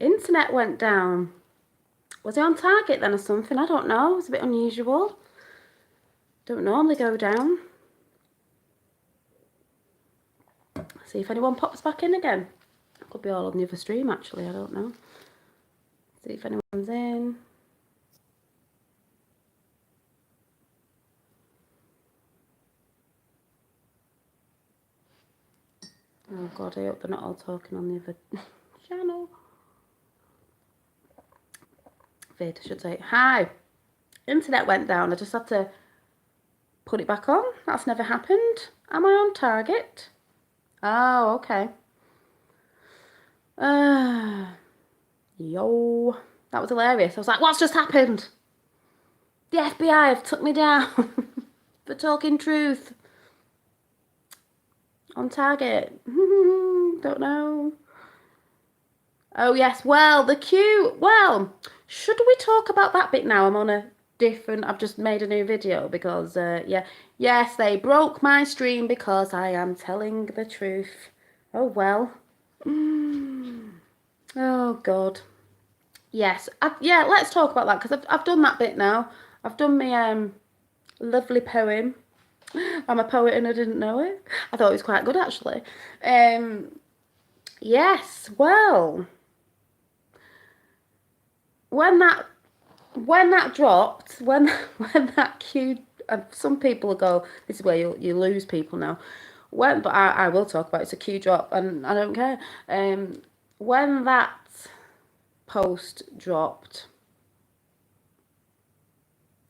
Internet went down. Was he on target then or something? I don't know. It was a bit unusual. Don't normally go down. See if anyone pops back in again. Could be all on the other stream actually, I don't know. See if anyone's in. Oh God, I hope they're not all talking on the other channel. Vid, I should say. Hi. Internet went down. I just had to put it back on. That's never happened. Am I on target? Oh, okay. Yo. That was hilarious. I was like, what's just happened? The FBI have took me down for talking truth. On target. Don't know. Oh, yes. Well, the Q. Well, should we talk about that bit now? I'm on a different... I've just made a new video because, yeah. Yes, they broke my stream because I am telling the truth. Oh, well. Oh, God. Yes. Yeah, let's talk about that because I've done that bit now. I've done my lovely poem. I'm a poet and I didn't know it. I thought it was quite good, actually. Yes, well... When that dropped, when that Q, some people go, this is where you lose people now. But I will talk about it. It's a Q drop, and I don't care. When that post dropped,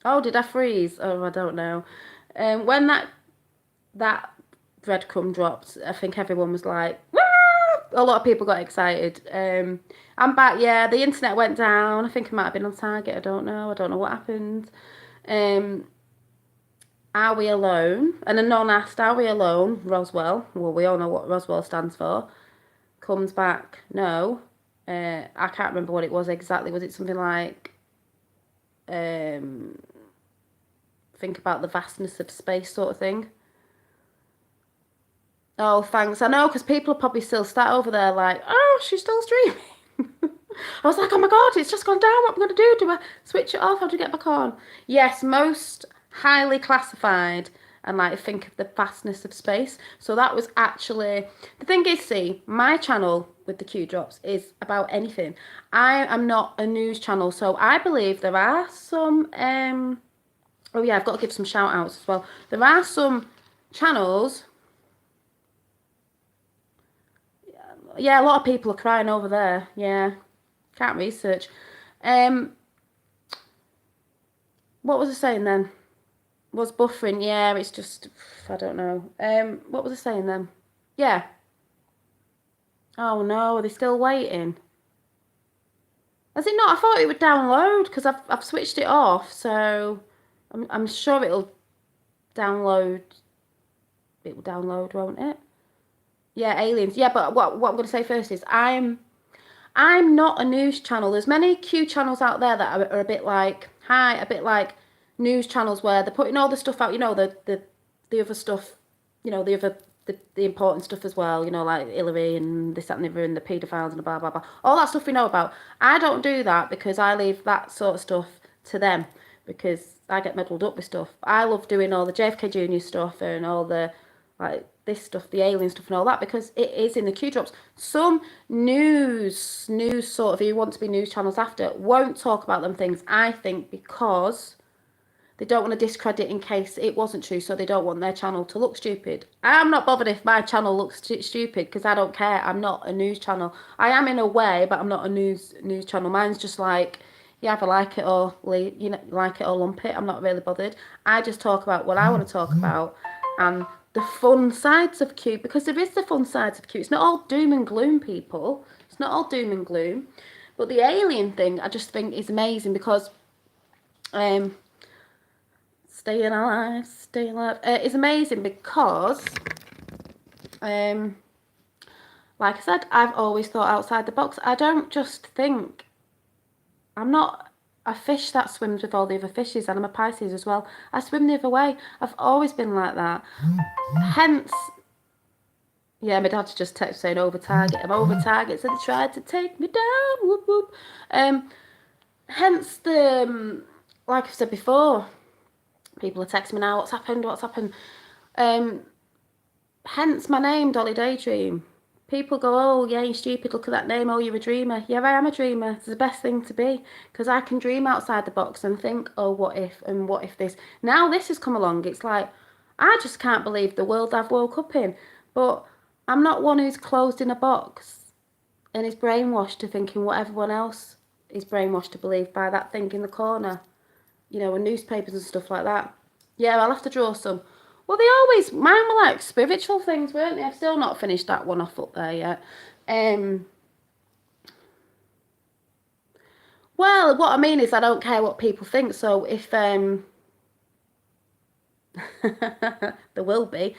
oh, did I freeze? Oh, I don't know. When that breadcrumb dropped, I think everyone was like, woo! A lot of people got excited. I'm back. Yeah, the internet went down. I think I might have been on target. I don't know what happened. Are we alone? And a non asked, are we alone? Roswell. Well, we all know what Roswell stands for. Comes back. No. I can't remember what it was exactly. Was it something like think about the vastness of space sort of thing? Oh, thanks. I know, because people are probably still sat over there like, oh, she's still streaming. I was like, oh my God, it's just gone down. What am I going to do? Do I switch it off? How do I get back on? Yes, most highly classified and like think of the vastness of space. So that was actually, the thing is, see, my channel with the Q drops is about anything. I am not a news channel. So I believe there are some, oh yeah, I've got to give some shout outs as well. There are some channels. Yeah, a lot of people are crying over there. Yeah, can't research. What was I saying then? Was buffering? Yeah, it's just, I don't know. What was I saying then? Yeah. Oh no, are they still waiting? Has it not? I thought it would download because I've switched it off, so I'm sure it'll download. It will download, won't it? Yeah, aliens. Yeah, but what I'm going to say first is I'm not a news channel. There's many Q channels out there that are a bit like, a bit like news channels where they're putting all the stuff out, you know, the other stuff, you know, the important stuff as well, you know, like Hillary and this, that and the other and the paedophiles and the blah, blah, blah. All that stuff we know about. I don't do that because I leave that sort of stuff to them because I get muddled up with stuff. I love doing all the JFK Jr. stuff and all the, like, this stuff, the alien stuff and all that, because it is in the Q drops. Some news sort of, you want to be news channels after, won't talk about them things, I think, because they don't want to discredit in case it wasn't true, so they don't want their channel to look stupid. I'm not bothered if my channel looks stupid, because I don't care. I'm not a news channel. I am in a way, but I'm not a news channel. Mine's just like, you either like it or you know, like it or lump it. I'm not really bothered. I just talk about what I want to talk about and the fun sides of Q, because there is the fun sides of Q. It's not all doom and gloom, people. It's not all doom and gloom. But the alien thing, I just think is amazing because staying alive is amazing because like I said, I've always thought outside the box. I don't just think. I'm not a fish that swims with all the other fishes, and I'm a Pisces as well. I swim the other way. I've always been like that. Hence, Yeah, my dad's just text saying over target. I'm over target, so they tried to take me down. Whoop whoop. Hence like I said before, people are texting me now. What's happened? What's happened? Hence my name, Dolly Daydream. People go, oh yeah, you're stupid. Look at that name. Oh, you're a dreamer. Yeah, I am a dreamer. It's the best thing to be because I can dream outside the box and think, oh, what if and what if this. Now this has come along. It's like I just can't believe the world I've woke up in. But I'm not one who's closed in a box and is brainwashed to thinking what everyone else is brainwashed to believe by that thing in the corner, you know, and newspapers and stuff like that. Yeah, I'll have to draw some. Well, mine were like spiritual things, weren't they? I've still not finished that one off up there yet. Well, what I mean is I don't care what people think. So if, there will be,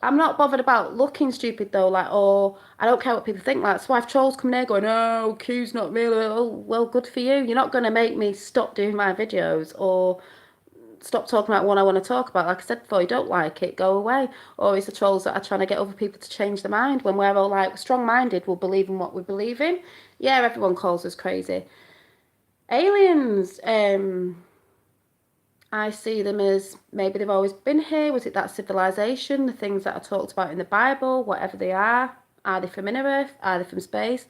I'm not bothered about looking stupid though, like, or I don't care what people think. Like, so if trolls come near going, oh, Q's not real, oh, well, good for you. You're not going to make me stop doing my videos or stop talking about what I want to talk about. Like I said before, you don't like it, go away. Or it's the trolls that are trying to get other people to change their mind when we're all like strong-minded, we'll believe in what we believe in. Yeah, everyone calls us crazy. Aliens, I see them as maybe they've always been here. Was it that civilization, the things that are talked about in the Bible, whatever they are? Are they from inner Earth? Are they from space?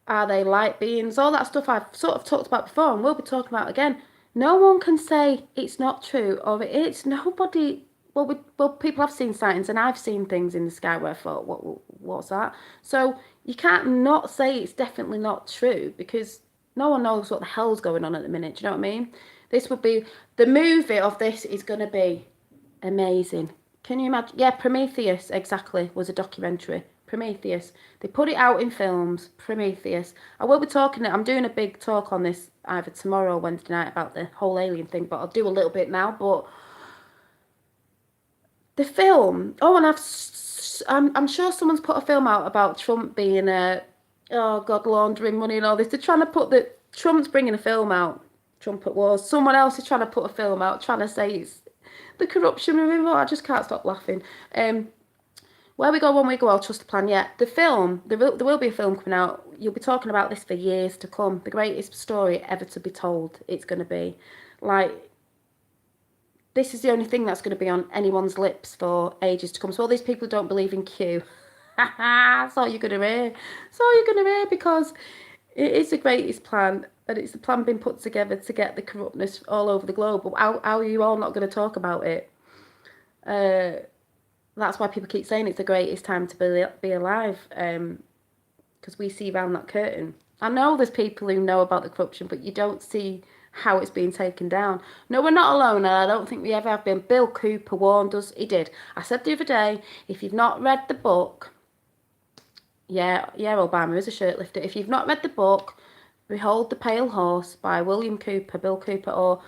Are they light beings? All that stuff I've sort of talked about before and we'll be talking about again. No one can say it's not true or it is. Nobody. Well, people have seen sightings and I've seen things in the sky where I thought, what's that? So you can't not say it's definitely not true because no one knows what the hell's going on at the minute. Do you know what I mean? This would be the movie of this is going to be amazing. Can you imagine? Yeah, Prometheus exactly was a documentary. Prometheus. They put it out in films. Prometheus. I will be talking. I'm doing a big talk on this either tomorrow or Wednesday night about the whole alien thing, but I'll do a little bit now. But the film. Oh, and I'm sure someone's put a film out about Trump being oh God, laundering money and all this. They're trying to put the Trump's bringing a film out. Trump at wars. Someone else is trying to put a film out, trying to say it's the corruption removal. I just can't stop laughing. Where we go when we go, I'll trust the plan. Yeah, the film, there will be a film coming out. You'll be talking about this for years to come. The greatest story ever to be told. It's going to be like, this is the only thing that's going to be on anyone's lips for ages to come. So all these people who don't believe in Q, that's all you're going to hear. That's all you're going to hear because it is the greatest plan. And it's the plan being put together to get the corruptness all over the globe. But how are you all not going to talk about it? That's why people keep saying it's the greatest time to be alive. Because we see around that curtain. I know there's people who know about the corruption, but you don't see how it's being taken down. No, we're not alone, and I don't think we ever have been. Bill Cooper warned us. He did. I said the other day, if you've not read the book, yeah, Obama is a shirt lifter. If you've not read the book, Behold the Pale Horse by William Cooper, Bill Cooper, or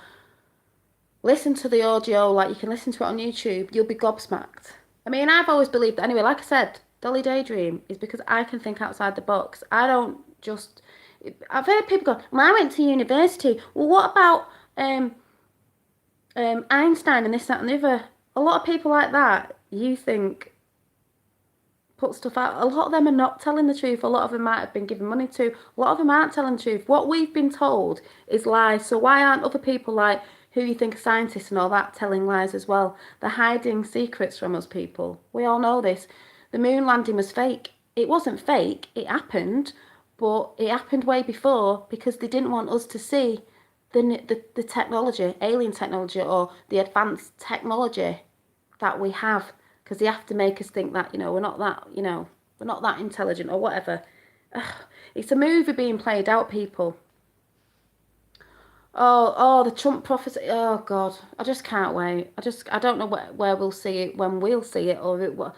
listen to the audio, like you can listen to it on YouTube, you'll be gobsmacked. I mean, I've always believed that anyway. Like I said, Dolly Daydream is because I can think outside the box. I don't just... I've heard people go, well, I went to university. Well, what about Einstein and this, that and the other? A lot of people like that, you think... put stuff out. A lot of them are not telling the truth. A lot of them might have been given money to. A lot of them aren't telling the truth. What we've been told is lies. So why aren't other people like who you think are scientists and all that telling lies as well? They're hiding secrets from us people. We all know this. The moon landing was fake. It wasn't fake. It happened, but it happened way before because they didn't want us to see the technology, alien technology or the advanced technology that we have. Because they have to make us think that, we're not that, we're not that intelligent or whatever. Ugh, it's a movie being played out, people. Oh, the Trump prophecy. Oh, God. I just can't wait. I don't know where we'll see it, when we'll see it, or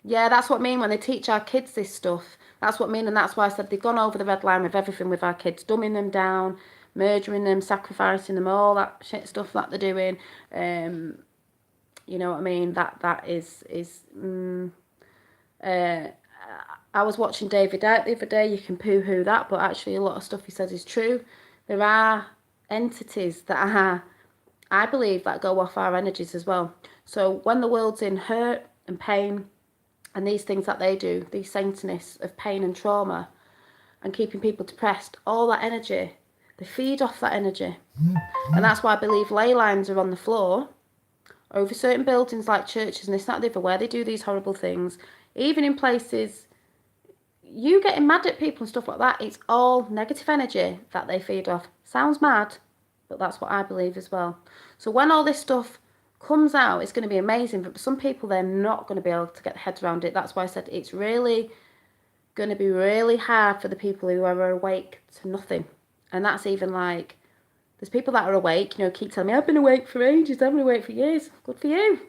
yeah, that's what I mean when they teach our kids this stuff. That's what I mean, and that's why I said they've gone over the red line with everything with our kids, dumbing them down, murdering them, sacrificing them, all that shit stuff that they're doing. You know what I mean? That is I was watching David Icke the other day. You can poo-hoo that, but actually a lot of stuff he says is true. There are entities that are I believe that go off our energies as well. So when the world's in hurt and pain and these things that they do, these Satanists of pain and trauma and keeping people depressed, all that energy, they feed off that energy. And that's why I believe ley lines are on the floor over certain buildings like churches and this, that, and the other, where they do these horrible things. Even in places, you getting mad at people and stuff like that, it's all negative energy that they feed off. Sounds mad, but that's what I believe as well. So when all this stuff comes out, it's going to be amazing. But some people, they're not going to be able to get their heads around it. That's why I said it's really going to be really hard for the people who are awake to nothing. And that's even like, there's people that are awake, you know, keep telling me, I've been awake for ages, I've been awake for years. Good for you.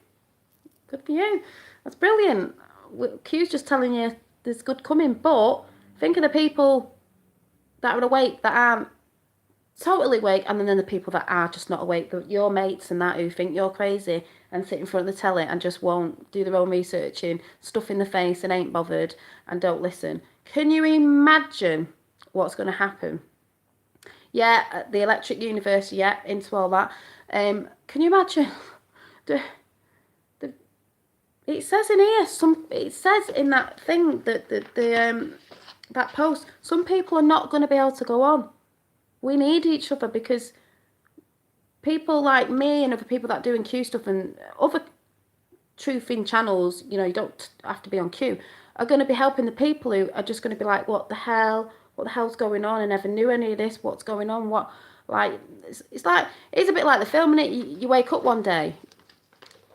Good for you. That's brilliant. Q's just telling you there's good coming. But think of the people that are awake that aren't totally awake, and then the people that are just not awake, your mates and that, who think you're crazy and sit in front of the telly and just won't do their own researching, stuff in the face and ain't bothered and don't listen. Can you imagine what's going to happen? Yeah, the electric universe, yeah, into all that. Can you imagine? It says in here, it says in that thing, that post, some people are not going to be able to go on. We need each other, because people like me and other people that do Q stuff and other truthing channels, you know, you don't have to be on Q, are going to be helping the people who are just going to be like, what the hell's going on? I never knew any of this. What's going on? What, like, it's like, it's a bit like the film, innit? You wake up one day,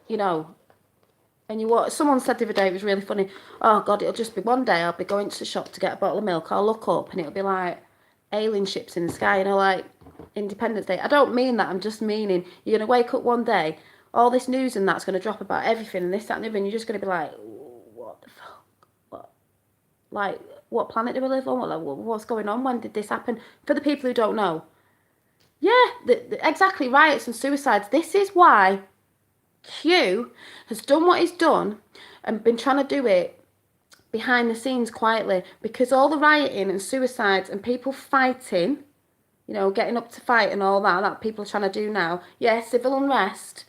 you know, and someone said the other day, it was really funny, oh God, it'll just be one day I'll be going to the shop to get a bottle of milk, I'll look up and it'll be like alien ships in the sky, you know, like Independence Day. I don't mean that, I'm just meaning you're going to wake up one day, all this news and that's going to drop about everything and this, that and the other, and you're just going to be like, what the fuck? What? Like, what planet do we live on? What's going on? When did this happen? For the people who don't know. Yeah, exactly, riots and suicides. This is why Q has done what he's done and been trying to do it behind the scenes quietly, because all the rioting and suicides and people fighting, you know, getting up to fight and all that people are trying to do now, yeah, civil unrest,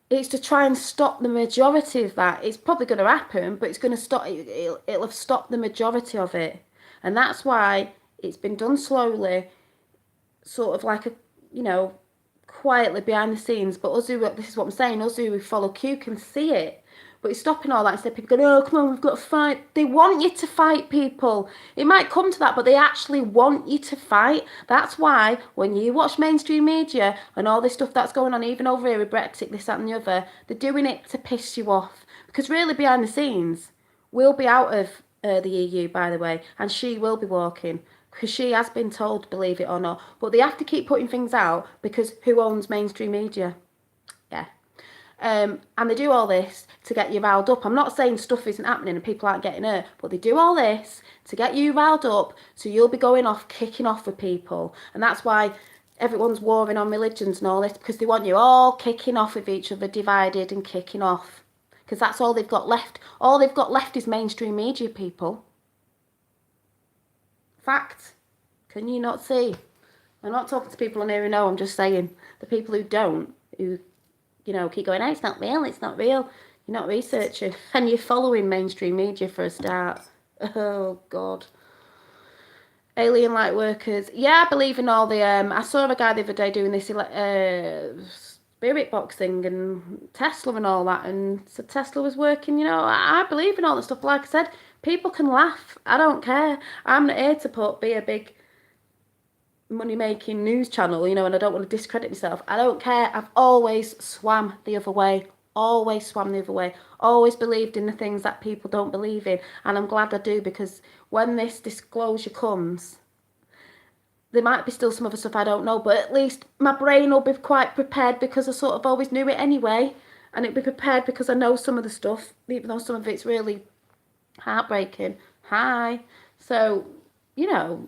it's to try and stop the majority of that. It's probably going to happen, but it's going to stop, it'll have stopped the majority of it. And that's why it's been done slowly, sort of like a, you know, quietly behind the scenes. But us who, this is what I'm saying, us who follow Q can see it. But it's stopping all that. Instead, people go, oh, come on, we've got to fight. They want you to fight, people. It might come to that, but they actually want you to fight. That's why when you watch mainstream media and all this stuff that's going on, even over here with Brexit, this, that and the other, they're doing it to piss you off. Because really, behind the scenes, we'll be out of the EU, by the way, and she will be walking. Because she has been told, believe it or not. But they have to keep putting things out, because who owns mainstream media? Yeah. And they do all this to get you riled up. I'm not saying stuff isn't happening and people aren't getting hurt, but they do all this to get you riled up, so you'll be going off, kicking off with people. And that's why everyone's warring on religions and all this, because they want you all kicking off with each other, divided and kicking off. Because that's all they've got left. All they've got left is mainstream media, people. Fact. Can you not see? I'm not talking to people on here who know, I'm just saying. The people who don't, who, you know, keep going, oh, it's not real, it's not real. You're not researching. And you're following mainstream media for a start. Oh, God. Alien light workers. Yeah, I believe in all the, I saw a guy the other day doing this spirit box thing and Tesla and all that. And so Tesla was working, you know, I believe in all that stuff. Like I said, people can laugh. I don't care. I'm not here to be a big money-making news channel, you know, and I don't want to discredit myself. I don't care. I've always swam the other way. Always swam the other way. Always believed in the things that people don't believe in. And I'm glad I do, because when this disclosure comes, there might be still some other stuff I don't know, but at least my brain will be quite prepared, because I sort of always knew it anyway. And it'll be prepared because I know some of the stuff, even though some of it's really heartbreaking. Hi. So, you know...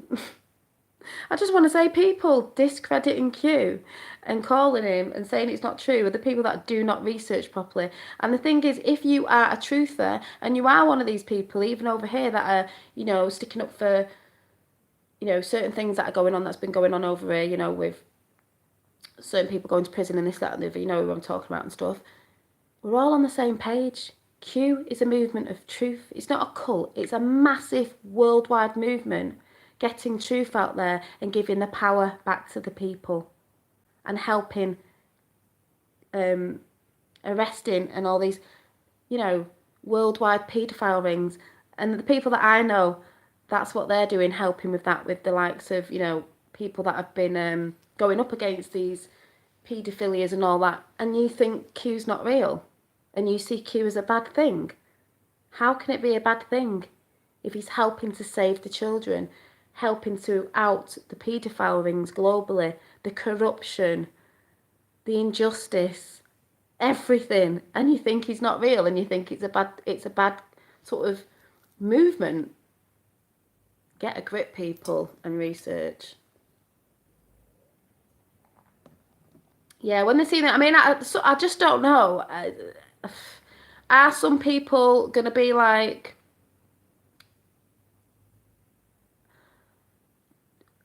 I just want to say, people discrediting Q and calling him and saying it's not true are the people that do not research properly. And the thing is, if you are a truther and you are one of these people, even over here, that are, you know, sticking up for, you know, certain things that are going on, that's been going on over here, you know, with certain people going to prison and this, that and the other, you know who I'm talking about and stuff. We're all on the same page. Q is a movement of truth. It's not a cult. It's a massive worldwide movement getting truth out there and giving the power back to the people and helping arresting and all these, you know, worldwide paedophile rings. And the people that I know, that's what they're doing, helping with that, with the likes of, you know, people that have been going up against these paedophilias and all that. And you think Q's not real? And you see Q as a bad thing? How can it be a bad thing if he's helping to save the children, helping to out the paedophile rings globally, the corruption, the injustice, everything, and you think he's not real, and you think it's a bad sort of movement? Get a grip, people, and research. Yeah, when they see that, I mean, I just don't know. Are some people going to be like,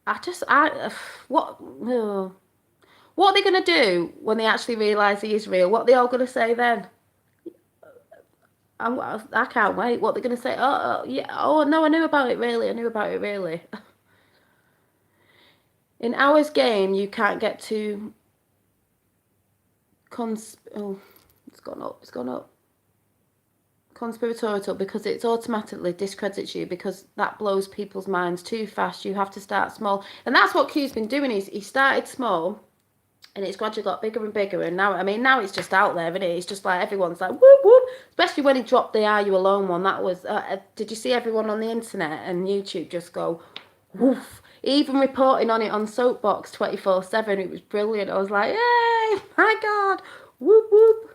what are they going to do when they actually realise he is real? What are they all going to say then? I can't wait. What they're going to say? Yeah, oh no, I knew about it really. In Ours game, you can't get to it's gone up. Conspiratorial, because it's automatically discredits you, because that blows people's minds too fast. You have to start small, and that's what Q's been doing. He started small, and it's gradually got bigger and bigger, and now it's just out there, isn't it? It's just like everyone's like whoop whoop. Especially when he dropped the "Are You Alone" one. That was did you see everyone on the internet and YouTube just go woof? Even reporting on it on Soapbox 24/7. It was brilliant. I was like, yay, my God, whoop whoop.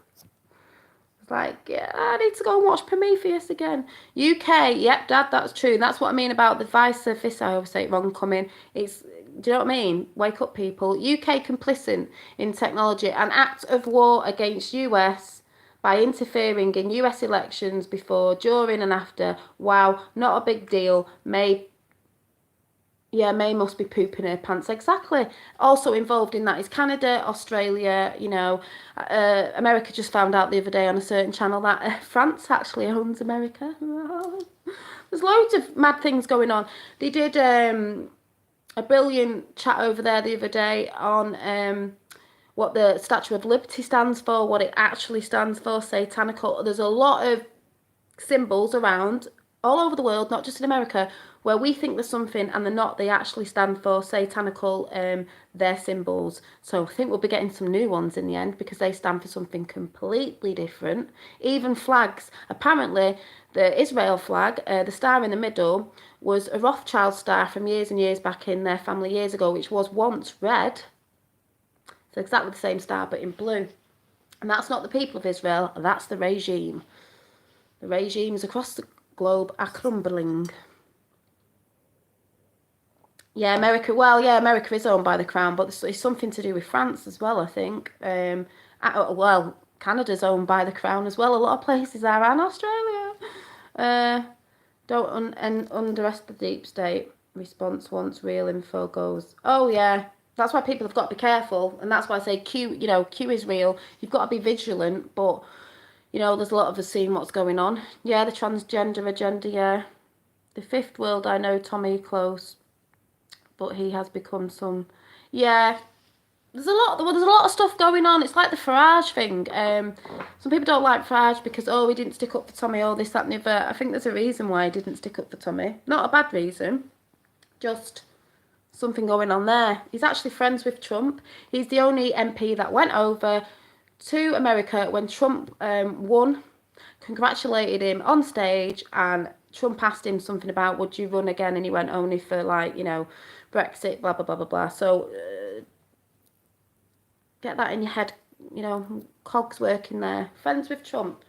Like, yeah, I need to go and watch Prometheus again. UK, yep, Dad, that's true. That's what I mean about the vice versa. I always say it wrong coming. It's, do you know what I mean? Wake up, people. UK complicit in technology, an act of war against US by interfering in US elections before, during, and after. Wow, not a big deal. May must be pooping her pants. Exactly. Also involved in that is Canada, Australia, you know. America just found out the other day on a certain channel that France actually owns America. There's loads of mad things going on. They did a brilliant chat over there the other day on what the Statue of Liberty stands for, what it actually stands for, satanical. There's a lot of symbols around all over the world, not just in America, where we think there's something and they're not. They actually stand for satanical, their symbols. So I think we'll be getting some new ones in the end, because they stand for something completely different. Even flags. Apparently, the Israel flag, the star in the middle, was a Rothschild star from years and years back in their family years ago, which was once red. So exactly the same star, but in blue. And that's not the people of Israel, that's the regime. The regimes across the globe are crumbling. Yeah, America. Well, yeah, America is owned by the Crown, but it's something to do with France as well, I think. Well, Canada's owned by the Crown as well. A lot of places are, and Australia. Don't underestimate the deep state response once real info goes. Oh yeah, that's why people have got to be careful, and that's why I say Q. You know, Q is real. You've got to be vigilant, but you know, there's a lot of us seeing what's going on. Yeah, the transgender agenda. Yeah, the fifth world. I know Tommy Close. But he has become some, yeah. There's a lot of stuff going on. It's like the Farage thing. Some people don't like Farage because he didn't stick up for Tommy, this, that, and the other. I think there's a reason why he didn't stick up for Tommy. Not a bad reason, just something going on there. He's actually friends with Trump. He's the only MP that went over to America when Trump won, congratulated him on stage, and Trump asked him something about, would you run again? And he went, only for, like, you know, Brexit, blah, blah, blah, blah, blah. So get that in your head, you know, cogs working there. Friends with Trump.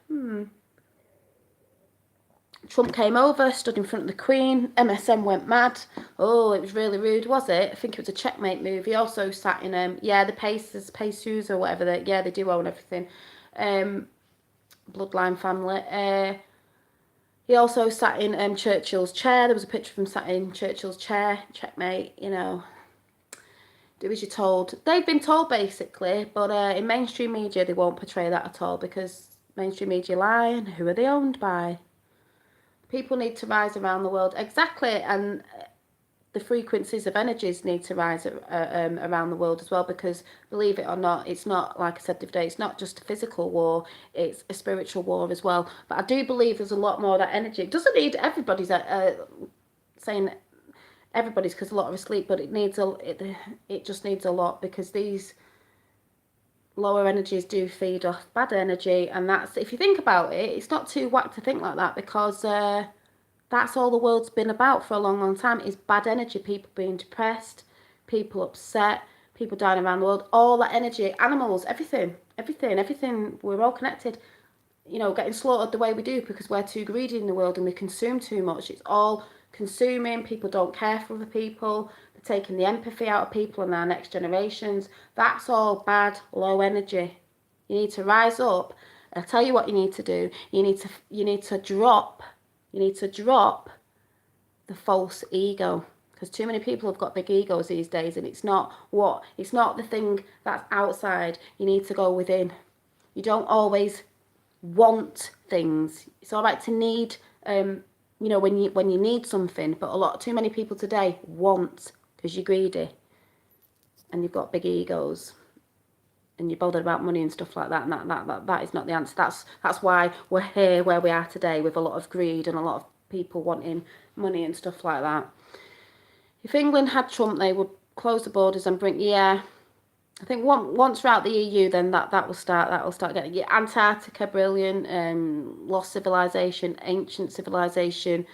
Trump came over, stood in front of the Queen. MSM went mad. Oh, it was really rude, was it? I think it was a checkmate move. He also sat in, the Pacers or whatever. They do own everything. Bloodline family. He also sat in Churchill's chair. There was a picture of him sat in Churchill's chair. Checkmate, you know. do as you're told. They've been told basically, but in mainstream media they won't portray that at all because mainstream media lie, and who are they owned by? People need to rise around the world. Exactly, and the frequencies of energies need to rise around the world as well, because believe it or not, it's not, like I said the other day, it's not just a physical war, it's a spiritual war as well. But I do believe there's a lot more of that energy. It doesn't need everybody's saying everybody's, because a lot are asleep, but it just needs a lot, because these lower energies do feed off bad energy, and that's, if you think about it, it's not too whack to think like that, because that's all the world's been about for a long, long time, is bad energy, people being depressed, people upset, people dying around the world, all that energy, animals, everything, we're all connected. You know, getting slaughtered the way we do because we're too greedy in the world and we consume too much. It's all consuming. People don't care for other people. They're taking the empathy out of people and our next generations. That's all bad, low energy. You need to rise up. I'll tell you what you need to do. You need to drop the false ego, because too many people have got big egos these days, and it's not the thing that's outside. You need to go within. You don't always want things. It's all right to need, you know, when you need something, but too many people today want, because you're greedy and you've got big egos and you're bothered about money and stuff like that, and that is not the answer. That's why we're here where we are today, with a lot of greed and a lot of people wanting money and stuff like that. If England had Trump, they would close the borders and bring, I think once we're out the EU, then that will start getting, Antarctica, brilliant, lost civilization, ancient civilization,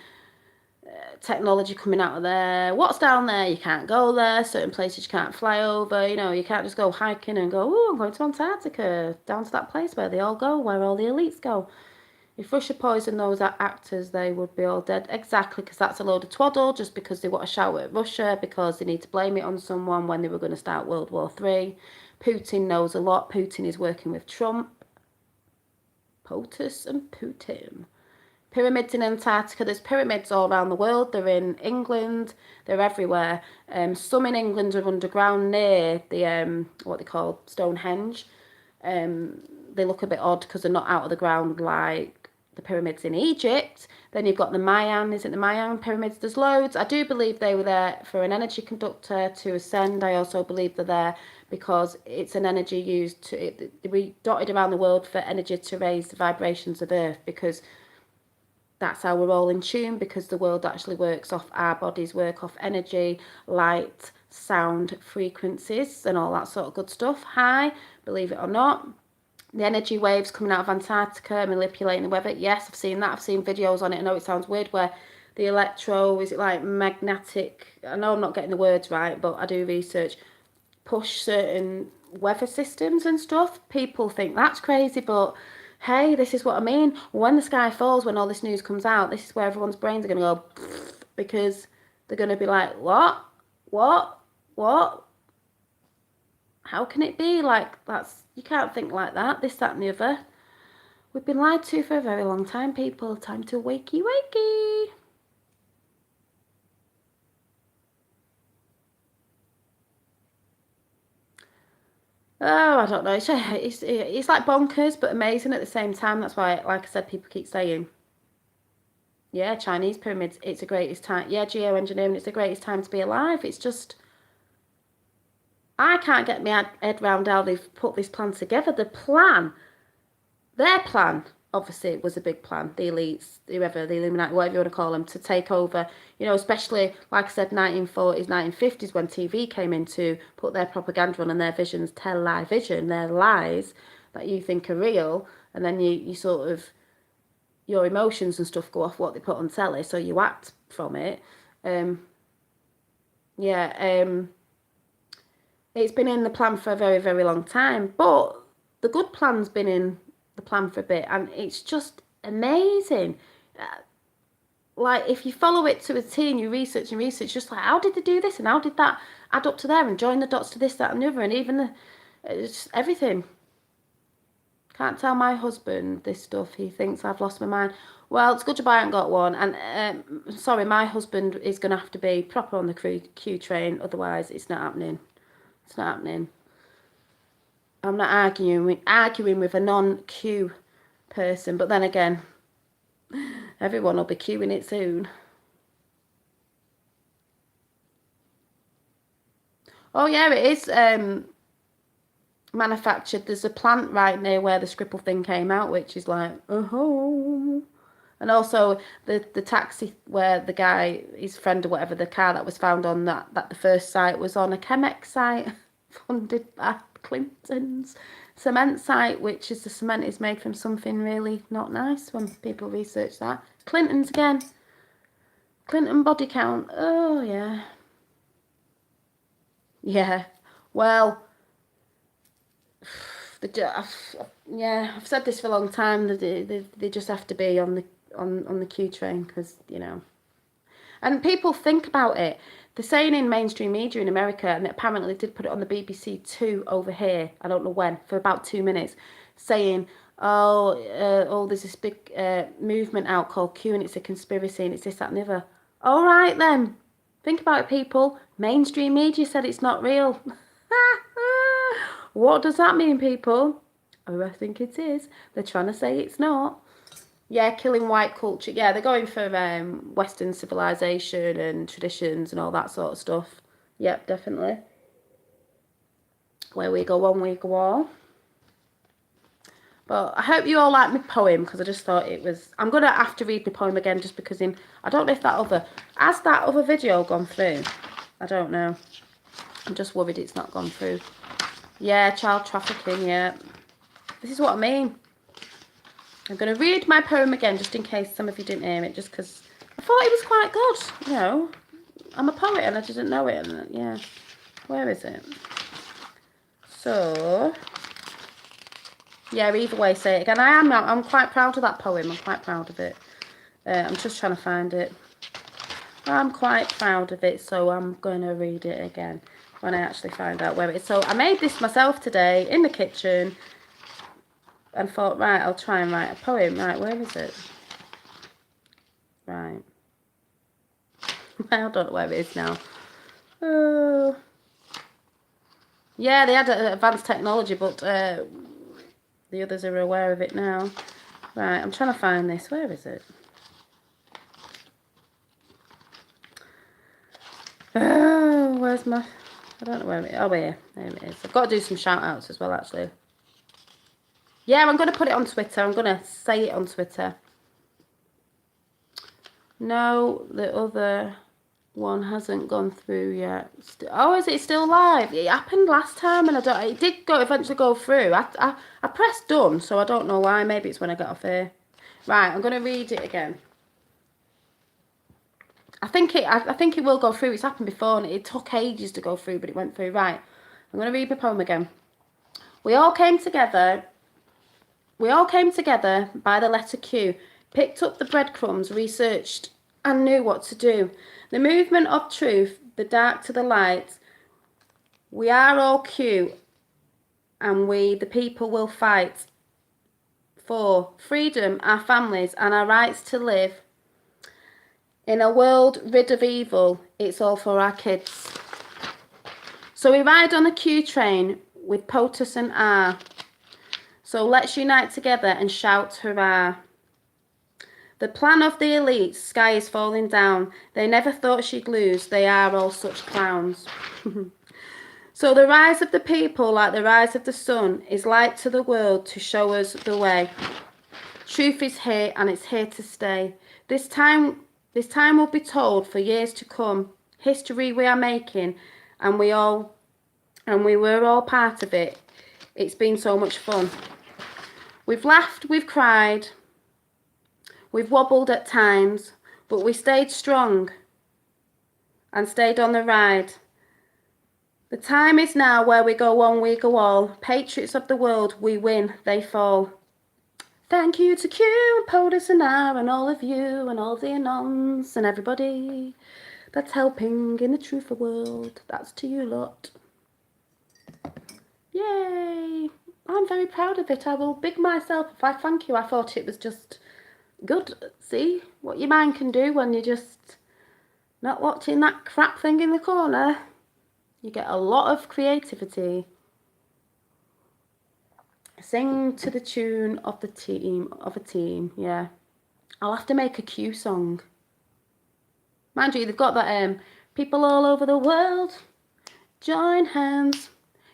technology coming out of there. What's down there? You can't go there. Certain places you can't fly over. You know, you can't just go hiking and go, oh, I'm going to Antarctica, down to that place where they all go, where all the elites go. If Russia poisoned those actors, they would be all dead. Exactly, because that's a load of twaddle, just because they want to shout at Russia, because they need to blame it on someone when they were going to start World War III. Putin knows a lot. Putin is working with Trump. POTUS and Putin. Pyramids in Antarctica. There's pyramids all around the world. They're in England. They're everywhere. Some in England are underground near the, what they call Stonehenge. They look a bit odd because they're not out of the ground like the pyramids in Egypt. Then you've got the Mayan, is it the Mayan pyramids? There's loads. I do believe they were there for an energy conductor to ascend. I also believe they're there because it's an energy used to, we dotted around the world for energy to raise the vibrations of Earth, because that's how we're all in tune, because the world actually works off, our bodies work off energy, light, sound, frequencies and all that sort of good stuff. High, believe it or not. The energy waves coming out of Antarctica, manipulating the weather. Yes, I've seen that. I've seen videos on it. I know it sounds weird, where the is it like magnetic? I know I'm not getting the words right, but I do research. Push certain weather systems and stuff. People think that's crazy, but hey, this is what I mean. When the sky falls, when all this news comes out, this is where everyone's brains are going to go, because they're going to be like, what? How can it be? Like, you can't think like that, this, that and the other. We've been lied to for a very long time, people. Time to wakey. Oh, I don't know. It's like bonkers, but amazing at the same time. That's why, like I said, people keep saying, yeah, Chinese pyramids, it's the greatest time. Yeah, geoengineering, it's the greatest time to be alive. It's just, I can't get my head round how they've put this plan together. Their plan, obviously, was a big plan. The elites, whoever, the Illuminati, whatever you want to call them, to take over. You know, especially, like I said, 1940s, 1950s, when TV came in to put their propaganda on and their visions, tell lie vision, their lies that you think are real, and then you sort of, your emotions and stuff go off what they put on telly, so you act from it. It's been in the plan for a very, very long time, but the good plan's been in the plan for a bit, and it's just amazing. Like, if you follow it to a T and you research, just like, how did they do this and how did that add up to there, and join the dots to this, that and the other, and even it's everything. Can't tell my husband this stuff. He thinks I've lost my mind. Well, it's good job I haven't got one. And sorry, my husband is going to have to be proper on the Q train. Otherwise, it's not happening. It's not happening. I'm not arguing with a non-Q person, but then again, everyone will be queuing it soon. Oh yeah, it is manufactured. There's a plant right near where the Scribble thing came out, which is like, oh. And also the taxi where the guy, his friend or whatever, the car that was found on that the first site was on a Chemex site funded by Clinton's cement site, which is the cement is made from something really not nice when people research that. Clinton's again. Clinton body count. Oh yeah. Yeah. Well, yeah, I've said this for a long time. They just have to be on the Q train because, you know. And people think about it. They're saying in mainstream media in America, and apparently they did put it on the BBC Two over here, I don't know when, for about 2 minutes, saying, there's this big movement out called Q and it's a conspiracy and it's this, that and the other. All right then. Think about it, people. Mainstream media said it's not real. What does that mean, people? Oh, I think it is. They're trying to say it's not. Yeah, killing white culture. Yeah, they're going for Western civilization and traditions and all that sort of stuff. Yep, definitely. Where we go one, we go all. But I hope you all like my poem because I just thought it was... I'm going to have to read my poem again just because I don't know if has that other video gone through? I don't know. I'm just worried it's not gone through. Yeah, child trafficking, yeah. This is what I mean. I'm going to read my poem again just in case some of you didn't hear it, just because I thought it was quite good. You know, I'm a poet and I didn't know it. And yeah, where is it? So, yeah, either way, say it again. I'm quite proud of that poem. I'm quite proud of it. I'm just trying to find it. I'm quite proud of it, so I'm going to read it again when I actually find out where it is. So I made this myself today in the kitchen and thought, right, I'll try and write a poem. Right, where is it? Right. I don't know where it is now. Oh. Yeah, they had advanced technology, but the others are aware of it now. Right, I'm trying to find this. Where is it? Oh, where's my... I don't know where it is. Oh, here. There it is. I've got to do some shout-outs as well, actually. Yeah, I'm going to put it on Twitter. I'm going to say it on Twitter. No, the other one hasn't gone through yet. Oh, is it still live? It happened last time, and it did eventually go through. I pressed done, so I don't know why. Maybe it's when I got off here. Right, I'm going to read it again. I think it will go through. It's happened before, and it took ages to go through, but it went through. Right, I'm going to read my poem again. We all came together by the letter Q, picked up the breadcrumbs, researched, and knew what to do. The movement of truth, the dark to the light. We are all Q, and we, the people, will fight for freedom, our families, and our rights to live in a world rid of evil. It's all for our kids. So we ride on a Q train with POTUS and R. So let's unite together and shout hurrah. The plan of the elites, sky is falling down. They never thought she'd lose. They are all such clowns. So the rise of the people, like the rise of the sun, is light to the world to show us the way. Truth is here and it's here to stay. This time will be told for years to come. History we are making, and we were all part of it. It's been so much fun. We've laughed, we've cried, we've wobbled at times, but we stayed strong and stayed on the ride. The time is now where we go on, we go all. Patriots of the world, we win, they fall. Thank you to Q and POTUS and R and all of you and all the anons and everybody that's helping in the truth of the world. That's to you lot. Yay! I'm very proud of it. I will big myself if I thank you. I thought it was just good. See what your mind can do when you're just not watching that crap thing in the corner. You get a lot of creativity. Sing to the tune of a team, yeah. I'll have to make a Q song. Mind you, they've got that people all over the world, join hands,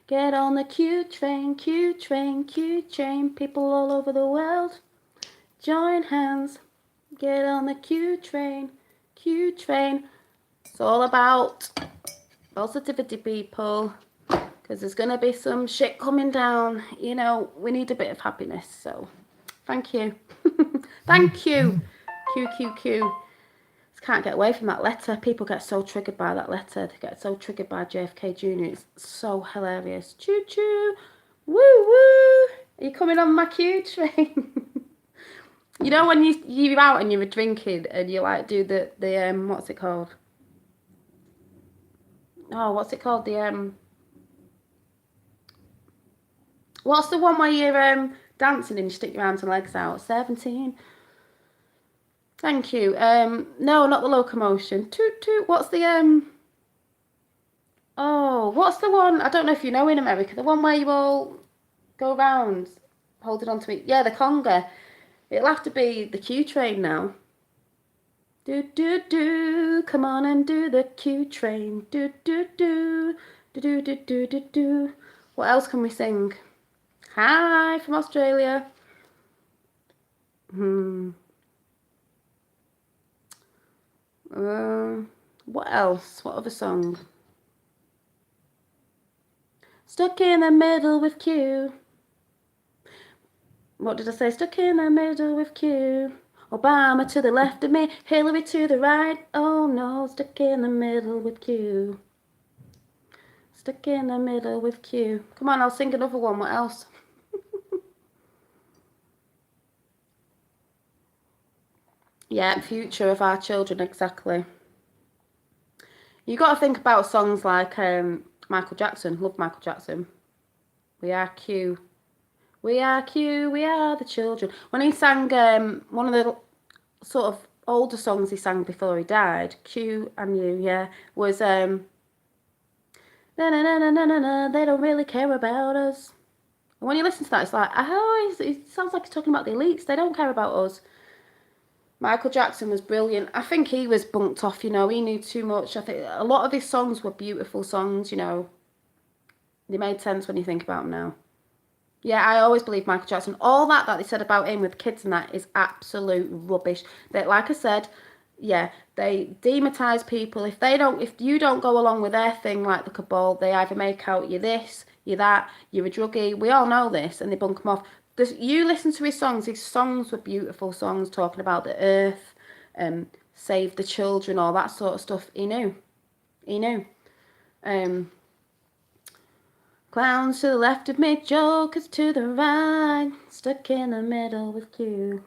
get on the Q train, Q train, Q train. People all over the world, join hands, get on the Q train, Q train. It's all about positivity, people, because there's going to be some shit coming down. You know, we need a bit of happiness. So, thank you. Thank you. Q, Q, Q. Can't get away from that letter. People get so triggered by that letter. They get so triggered by JFK Jr. It's so hilarious. Choo choo. Woo woo. Are you coming on my Q train? You know when you're out and you're drinking and you like do the what's it called? Oh, what's it called? The what's the one where you're dancing and you stick your arms and legs out? 17. Thank you. No, not the locomotion. Toot toot. What's the Oh, what's the one? I don't know if you know in America. The one where you all go around holding on to it. Yeah, the conga. It'll have to be the Q train now. Do do do. Come on and do the Q train. Do do do. Do do do do do do. What else can we sing? Hi from Australia. What else? What other song? Stuck in the middle with Q. What did I say? Stuck in the middle with Q. Obama to the left of me, Hillary to the right. Oh no, stuck in the middle with Q. Stuck in the middle with Q. Come on, I'll sing another one. What else? Yeah, future of our children, exactly. You got to think about songs like Michael Jackson. Love Michael Jackson. We are Q. We are Q. We are the children. When he sang one of the sort of older songs he sang before he died, Q and You, yeah, was na na na na na na. They don't really care about us. And when you listen to that, it's like, oh, it sounds like he's talking about the elites. They don't care about us. Michael Jackson was brilliant. I think he was bunked off, you know, he knew too much. I think a lot of his songs were beautiful songs, you know. They made sense when you think about them now. Yeah, I always believe Michael Jackson. All that they said about him with kids and that is absolute rubbish. That, like I said, yeah, they demonize people. If you don't go along with their thing like the cabal, they either make out you're this, you're that, you're a druggie. We all know this, and they bunk them off. You listen to his songs were beautiful songs talking about the earth, save the children, all that sort of stuff. He knew. Clowns to the left of me, jokers to the right, stuck in the middle with Q.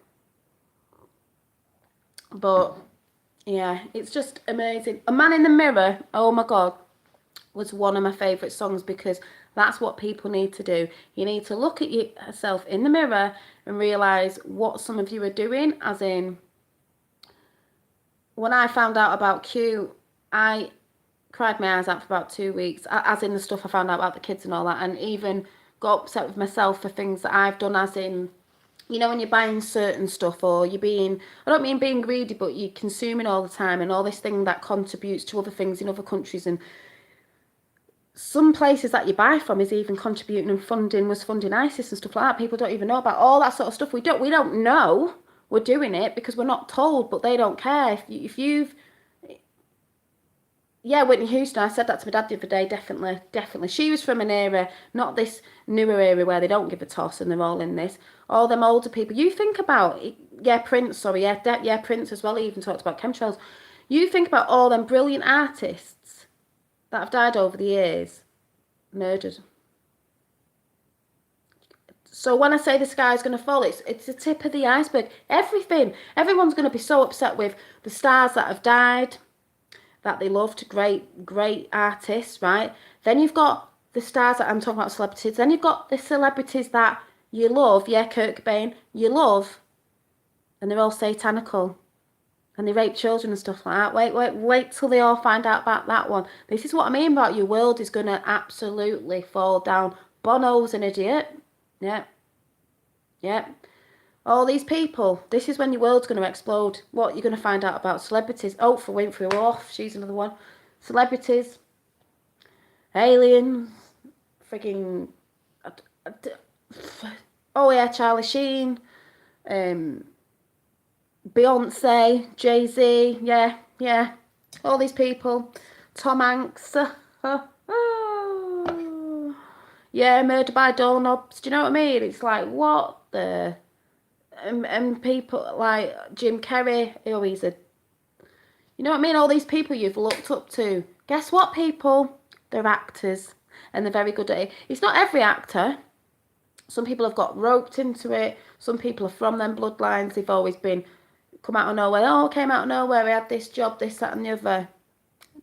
But yeah, it's just amazing. A Man in the Mirror, oh my god, was one of my favourite songs because that's what people need to do. You need to look at yourself in the mirror and realise what some of you are doing. As in, when I found out about Q, I cried my eyes out for about 2 weeks, as in the stuff I found out about the kids and all that, and even got upset with myself for things that I've done, as in, you know, when you're buying certain stuff or you're being, I don't mean being greedy, but you're consuming all the time and all this thing that contributes to other things in other countries, and some places that you buy from is even contributing and was funding ISIS and stuff like that. People don't even know about all that sort of stuff. We don't know we're doing it because we're not told, but they don't care. If you've Yeah, Whitney Houston, I said that to my dad the other day, definitely. She was from an era, not this newer era where they don't give a toss and they're all in this. All them older people, you think about, Prince, Prince as well, he even talked about chemtrails. You think about all them brilliant artists that have died over the years, murdered. So when I say the sky's going to fall, it's the tip of the iceberg. Everyone's going to be so upset with the stars that have died, that they loved, great artists, right? Then you've got the stars that I'm talking about, celebrities. Then you've got the celebrities that you love, Kurt Cobain, you love, and they're all satanical. And they rape children and stuff like that. Wait till they all find out about that one. This is what I mean about your world is going to absolutely fall down. Bono's an idiot. Yeah. Yeah. All these people. This is when your world's going to explode. What you're going to find out about celebrities. Oprah Winfrey off. She's another one. Celebrities. Aliens. Frigging... Oh yeah, Charlie Sheen. Beyonce, Jay-Z, yeah. All these people. Tom Hanks. Yeah, Murder by Doorknobs. Do you know what I mean? It's like, what the... And people like Jim Carrey, he's a... You know what I mean? All these people you've looked up to. Guess what, people? They're actors. And they're very good at it. It's not every actor. Some people have got roped into it. Some people are from them bloodlines. They've always been... Come out of nowhere. Oh, came out of nowhere. We had this job, this, that, and the other.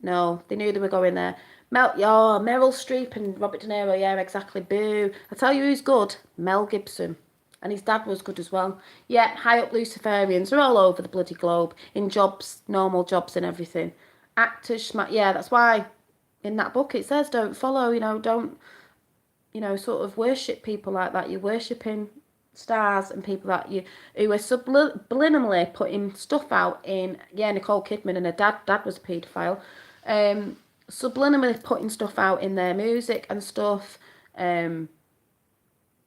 No, they knew they were going there. Meryl Streep and Robert De Niro. Yeah, exactly. Boo. I tell you who's good. Mel Gibson. And his dad was good as well. Yeah, high up Luciferians are all over the bloody globe. In jobs, normal jobs and everything. Actors, yeah, that's why in that book it says don't follow, don't, sort of worship people like that. You're worshipping stars and people that who are subliminally putting stuff out in, Nicole Kidman and her dad was a paedophile, subliminally putting stuff out in their music and stuff,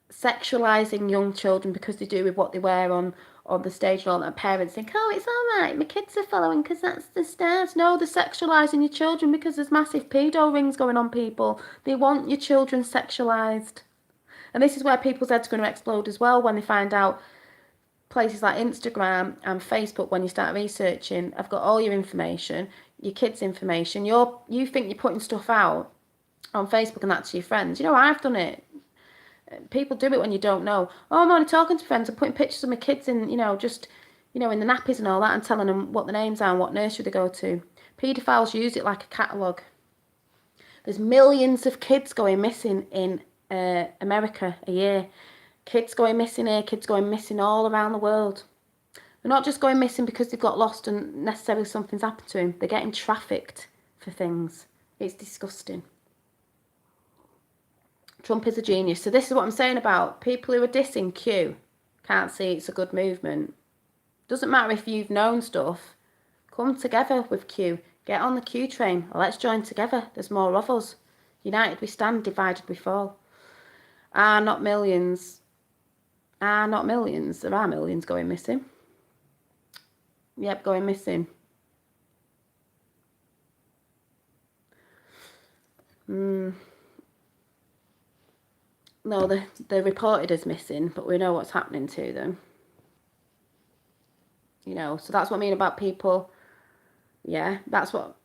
sexualizing young children because they do with what they wear on the stage and all that. Parents think, oh, it's all right, my kids are following because that's the stars. No, they're sexualizing your children because there's massive pedo rings going on, people. They want your children sexualized. And this is where people's heads are going to explode as well when they find out places like Instagram and Facebook, when you start researching, I've got all your information, your kids' information. You think you're putting stuff out on Facebook and that's your friends. I've done it. People do it when you don't know. Oh, I'm only talking to friends. I'm putting pictures of my kids in, just, in the nappies and all that and telling them what the names are and what nursery they go to. Paedophiles use it like a catalogue. There's millions of kids going missing in America a year. Kids going missing here, kids going missing all around the world. They're not just going missing because they've got lost and necessarily something's happened to them. They're getting trafficked for things. It's disgusting. Trump is a genius. So this is what I'm saying about people who are dissing Q. Can't see it's a good movement. Doesn't matter if you've known stuff. Come together with Q. Get on the Q train. Let's join together. There's more of us. United we stand, divided we fall. Not millions. Not millions. There are millions going missing. Yep, going missing. No, they're reported as missing, but we know what's happening to them. So that's what I mean about people. Yeah, that's what...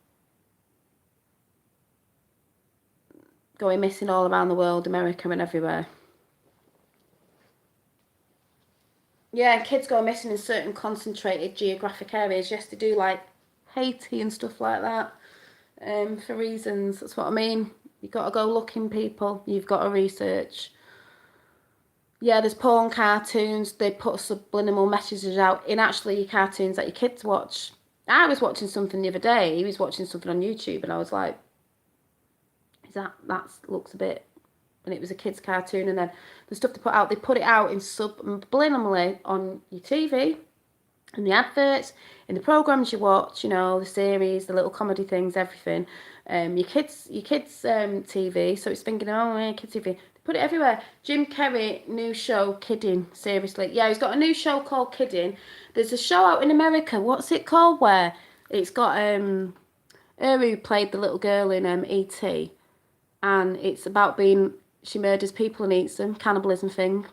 Going missing all around the world, America and everywhere. Yeah, kids go missing in certain concentrated geographic areas. Yes, they do, like Haiti and stuff like that, for reasons. That's what I mean. You've got to go looking, people. You've got to research. Yeah, there's porn cartoons. They put subliminal messages out in actually your cartoons that your kids watch. I was watching something the other day. He was watching something on YouTube, and I was like, that looks a bit... And it was a kid's cartoon, and then the stuff they put out, they put it out in subliminally on your TV, and the adverts, in the programs you watch, the series, the little comedy things, everything. Your kids' TV, so it's thinking, oh, yeah, kids' TV. They put it everywhere. Jim Carrey, new show, Kidding, seriously. Yeah, he's got a new show called Kidding. There's a show out in America, what's it called, where it's got, her who played the little girl in E.T., and it's about she murders people and eats them, cannibalism thing.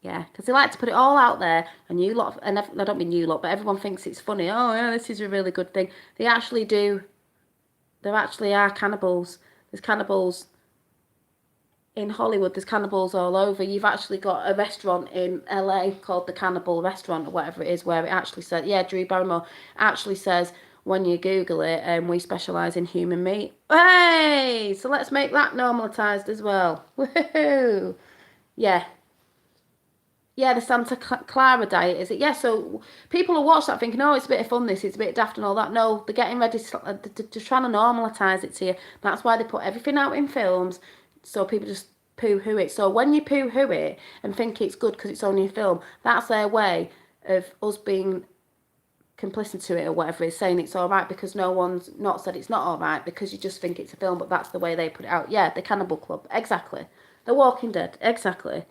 Yeah, because they like to put it all out there, and you lot, and I don't mean you lot, but everyone thinks it's funny. Oh, yeah, this is a really good thing. They actually do. There actually are cannibals. There's cannibals in Hollywood. There's cannibals all over. You've actually got a restaurant in LA called the Cannibal Restaurant or whatever it is, where it actually says, Drew Barrymore actually says, when you Google it, we specialise in human meat. Hey! So let's make that normalised as well. Woohoo! Yeah. Yeah, the Santa Clara diet, is it? Yeah, so people will watch that thinking, oh, it's a bit of fun, this, it's a bit daft and all that. No, they're getting ready to trying to normalise it to you. That's why they put everything out in films, so people just poo-hoo it. So when you poo-hoo it and think it's good because it's only a film, that's their way of us being complicit to it or whatever, is saying it's all right because no one's not said it's not all right because you just think it's a film, but that's the way they put it out. Yeah, the Cannibal Club, exactly. The Walking Dead, exactly.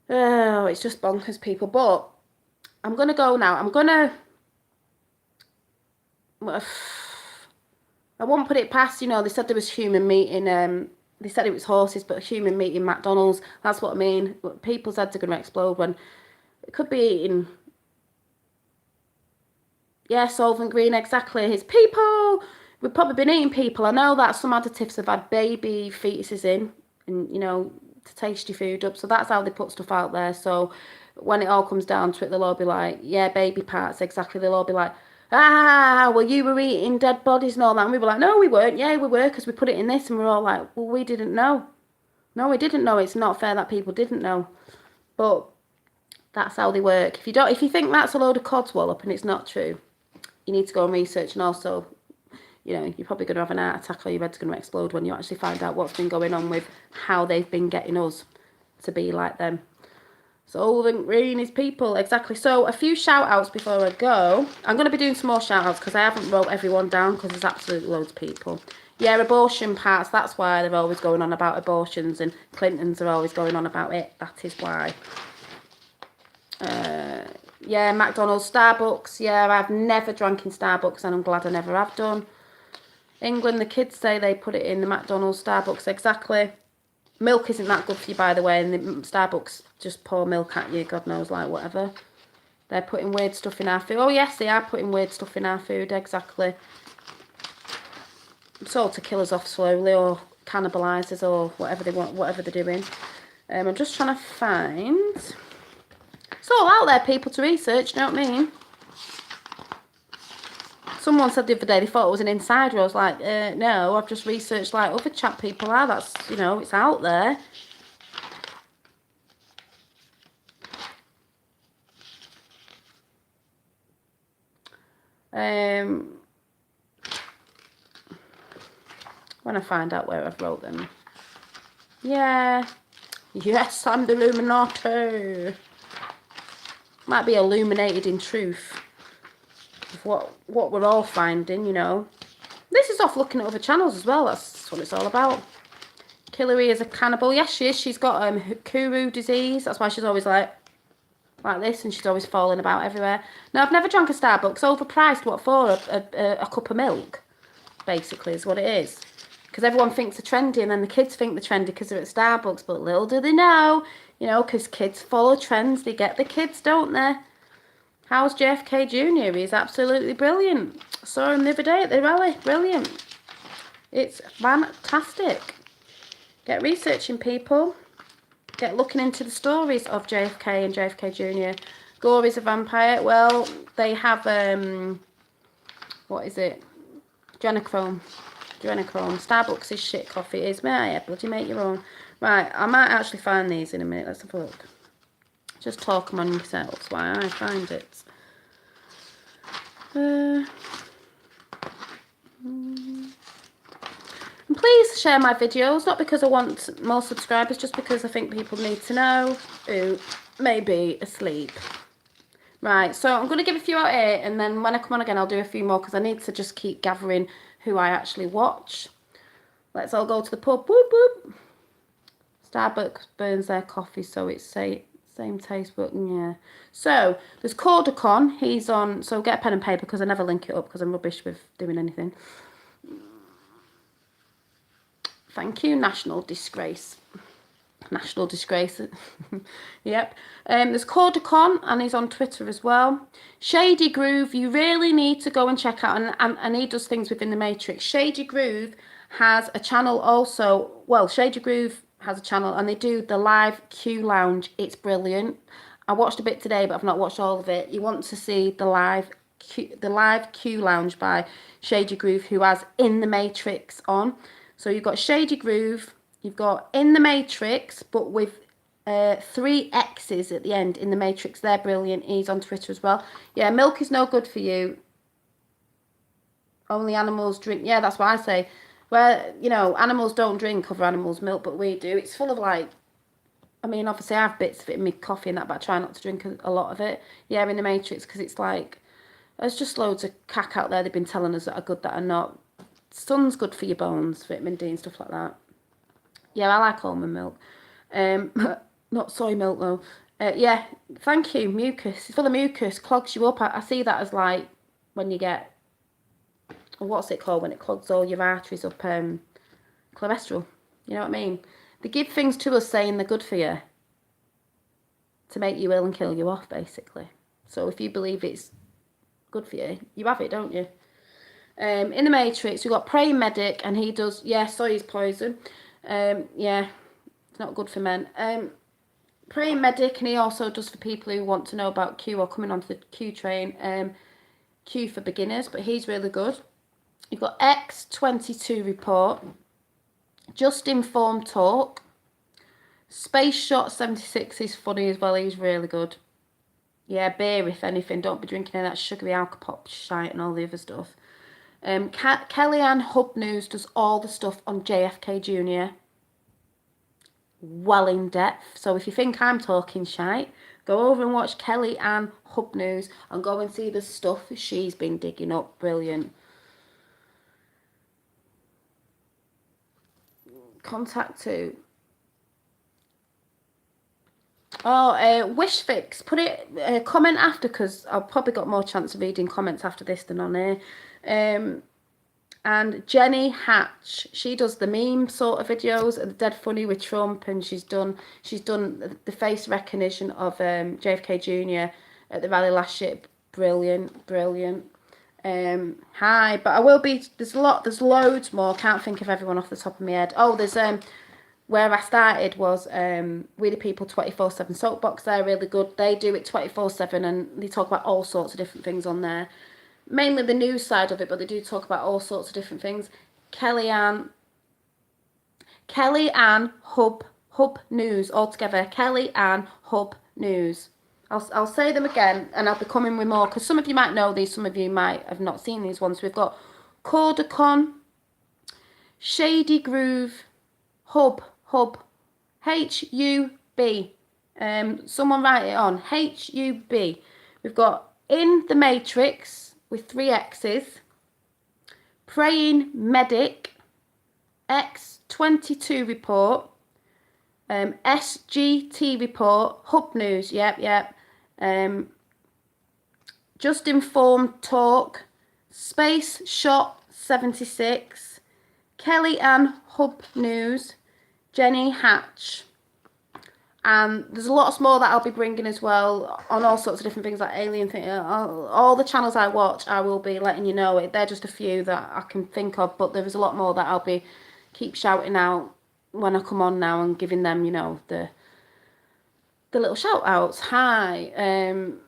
Oh, it's just bonkers, people. But I'm gonna go now. I won't put it past. They said there was human meat in. They said it was horses, but human meat in McDonald's. That's what I mean. People's heads are gonna explode when it could be eating. Yeah, Solvent Green, exactly. It's people. We've probably been eating people. I know that some additives have had baby fetuses in, and to taste your food up. So that's how they put stuff out there. So when it all comes down to it, they'll all be like, yeah, baby parts, exactly. They'll all be like, well, you were eating dead bodies and all that. And we were like, no, we weren't. Yeah, we were, because we put it in this. And we're all like, well, we didn't know. No, we didn't know. It's not fair that people didn't know. But that's how they work. If you think that's a load of codswallop and it's not true, you need to go and research. And also, you're probably going to have an heart attack or your head's going to explode when you actually find out what's been going on with how they've been getting us to be like them. Solvent Green is people, exactly. So a few shout outs before I go. I'm going to be doing some more shout outs because I haven't wrote everyone down because there's absolutely loads of people. Yeah, abortion parts, that's why they're always going on about abortions, and Clintons are always going on about it. That is why. Yeah, McDonald's, Starbucks. Yeah, I've never drank in Starbucks and I'm glad I never have done. England, the kids say they put it in the McDonald's, Starbucks, exactly. Milk isn't that good for you, by the way, and the Starbucks just pour milk at you, God knows, like, whatever. They're putting weird stuff in our food. Oh, yes, they are putting weird stuff in our food, exactly. It's all to kill us off slowly, or cannibalise us, or whatever they want, whatever they're doing. I'm just trying to find... It's all out there, people, to research, you know what I mean? Someone said the other day they thought it was an insider. I was like, no, I've just researched like other chat people are. That's, it's out there. When I find out where I've wrote them. Yeah. Yes, I'm the Illuminati. Might be illuminated in truth. What we're all finding, This is off looking at other channels as well. That's what it's all about. Hillary is a cannibal. Yes, she is. She's got Kuru disease. That's why she's always like this, and she's always falling about everywhere. No, I've never drunk a Starbucks. Overpriced. What for? A cup of milk, basically, is what it is. Because everyone thinks they're trendy, and then the kids think they're trendy because they're at Starbucks. But little do they know, because kids follow trends. They get the kids, don't they? How's JFK Jr.? He's absolutely brilliant. Saw him the other day at the rally. Brilliant. It's fantastic. Get researching, people. Get looking into the stories of JFK and JFK Jr. Gory's a vampire. Well, they have, what is it? Adrenochrome. Starbucks is shit coffee. It is. Yeah, bloody make your own. Right, I might actually find these in a minute. Let's have a look. Just talk among yourselves while I find it. And please share my videos, not because I want more subscribers, just because I think people need to know who may be asleep. Right, so I'm going to give a few out here, and then when I come on again, I'll do a few more, because I need to just keep gathering who I actually watch. Let's all go to the pub. Boop, boop. Starbucks burns their coffee, so it's same taste, but yeah. So there's Cordacon. He's on. So get a pen and paper, because I never link it up because I'm rubbish with doing anything. Thank you, national disgrace. National disgrace. Yep. There's Cordacon, and he's on Twitter as well. Shady Groove, you really need to go and check out, and he does things within the Matrix. Shady Groove has a channel also. Well, Shady Groove has a channel, and they do the live Q Lounge. It's brilliant. I watched a bit today, but I've not watched all of it. You want to see the live Q Lounge by Shady Groove, who has In the Matrix on. So you've got Shady Groove, you've got In the Matrix, but with 3 X's at the end in the Matrix. They're brilliant. He's on Twitter as well. Yeah, milk is no good for you. Only animals drink. Yeah, that's what I say. Where, you know, animals don't drink other animals' milk, but we do. It's full of like, I mean, obviously I have bits of it in my coffee and that, but I try not to drink a lot of it. Yeah, in the Matrix, because it's like, there's just loads of cack out there they've been telling us that are good, that are not. Sun's good for your bones, vitamin D and stuff like that. Yeah, I like almond milk. Not soy milk though. Yeah, thank you. Mucus. It's full of mucus. Clogs you up. I see that as like when you get, what's it called, when it clogs all your arteries up, cholesterol. You know what I mean? They give things to us saying they're good for you to make you ill and kill you off, basically. So if you believe it's good for you, you have it, don't you? In the Matrix, we've got Praying Medic, and he does, yeah, soy is poison. Yeah, it's not good for men. Praying Medic, and he also does for people who want to know about Q or coming onto the Q train. Q for beginners, but he's really good. You've got X22 Report, Just Informed Talk, Space Shot 76 is funny as well. He's really good. Yeah, beer if anything. Don't be drinking any of that sugary alcopop shite and all the other stuff. Kellyanne Hub News does all the stuff on JFK Jr. well in depth. So if you think I'm talking shite, go over and watch Kellyanne Hub News and go and see the stuff she's been digging up. Brilliant. Contact 2. Oh, Wish Fix. Put it, comment after, because I've probably got more chance of reading comments after this than on here. And Jenny Hatch, she does the meme sort of videos, the dead funny with Trump, and she's done the face recognition of JFK Jr. at the rally last year. Brilliant. Hi, but I will be, there's loads more. Can't think of everyone off the top of my head. Oh, there's where I started was We the People 24/7 Soapbox. They're really good. They do it 24/7, and they talk about all sorts of different things on there. Mainly the news side of it, but they do talk about all sorts of different things. Kellyanne Hub News altogether. Kellyanne Hub News. I'll say them again, and I'll be coming with more, because some of you might know these, some of you might have not seen these ones. We've got Cordacon, Shady Groove, Hub, H-U-B. Someone write it on, H-U-B. We've got In the Matrix with 3 X's, Praying Medic, X22 Report, SGT Report, Hub News, yep. Just Informed Talk, Space Shot 76, Kellyanne Hub News, Jenny Hatch. And there's lots more that I'll be bringing as well on all sorts of different things, like alien things. All the channels I watch, I will be letting you know it. They're just a few that I can think of, but there is a lot more that I'll be keep shouting out when I come on now and giving them, you know, the little shout outs. Hi. I'm